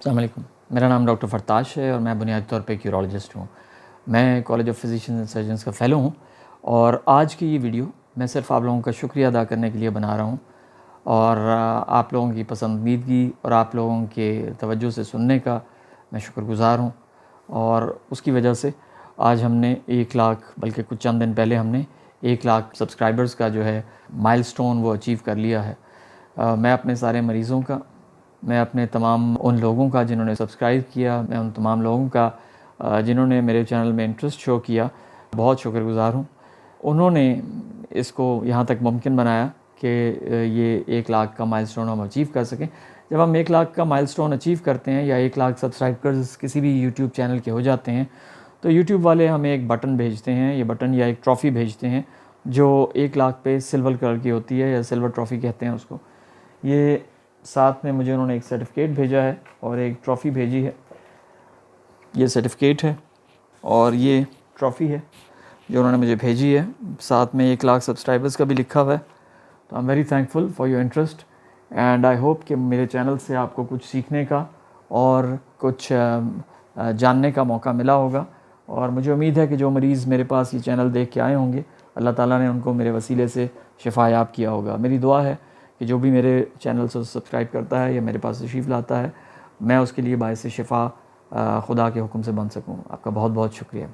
अस्सलाम वालेकुम। मेरा नाम डॉक्टर फरताश है और मैं बुनियादी तौर पे एक यूरोलॉजिस्ट हूँ। मैं college of physicians and surgeons का फ़ेलो हूँ और आज की ये वीडियो मैं सिर्फ आप लोगों का शुक्रिया अदा करने के लिए बना रहा हूँ और आप लोगों की पसंदीदगी और आप लोगों के तवज्जो से सुनने का मैं शुक्रगुज़ार हूँ। और उसकी वजह से आज हमने 1 लाख, बल्कि कुछ चंद दिन पहले हमने 1 लाख सब्सक्राइबर्स का जो है माइलस्टोन वो अचीव कर लिया है। मैं अपने सारे मरीज़ों का, मैं अपने तमाम उन लोगों का जिन्होंने सब्सक्राइब किया, मैं उन तमाम लोगों का जिन्होंने मेरे चैनल में इंटरेस्ट शो किया, बहुत शुक्रगुज़ार हूँ। उन्होंने इसको यहाँ तक मुमकिन बनाया कि ये 1 लाख का माइलस्टोन हम अचीव कर सकें। जब हम 1 लाख का माइलस्टोन अचीव करते हैं या 1 लाख सब्सक्राइबर्स किसी भी यूट्यूब चैनल के हो जाते हैं, तो यूट्यूब वाले हमें एक बटन भेजते हैं, ये बटन या एक ट्रॉफ़ी भेजते हैं जो 1 लाख पे सिल्वर कलर की होती है या सिल्वर ट्रॉफ़ी कहते हैं उसको। ये साथ में मुझे उन्होंने एक सर्टिफ़िकेट भेजा है और एक ट्रॉफ़ी भेजी है। ये सर्टिफ़िकेट है और ये ट्रॉफ़ी है जो उन्होंने मुझे भेजी है। साथ में 1 लाख सब्सक्राइबर्स का भी लिखा हुआ है। तो I am very thankful for your interest and I hope कि मेरे चैनल से आपको कुछ सीखने का और कुछ जानने का मौका मिला होगा। और मुझे उम्मीद है कि जो मरीज़ मेरे पास ये चैनल देख के आए होंगे, अल्लाह ताला ने उनको मेरे वसीले से शिफा याब किया होगा। मेरी दुआ है कि जो भी मेरे चैनल से सब्सक्राइब करता है या मेरे पास तशरीफ़ लाता है, मैं उसके लिए बाइस शिफ़ा खुदा के हुक्म से बन सकूँ। आपका बहुत बहुत शुक्रिया।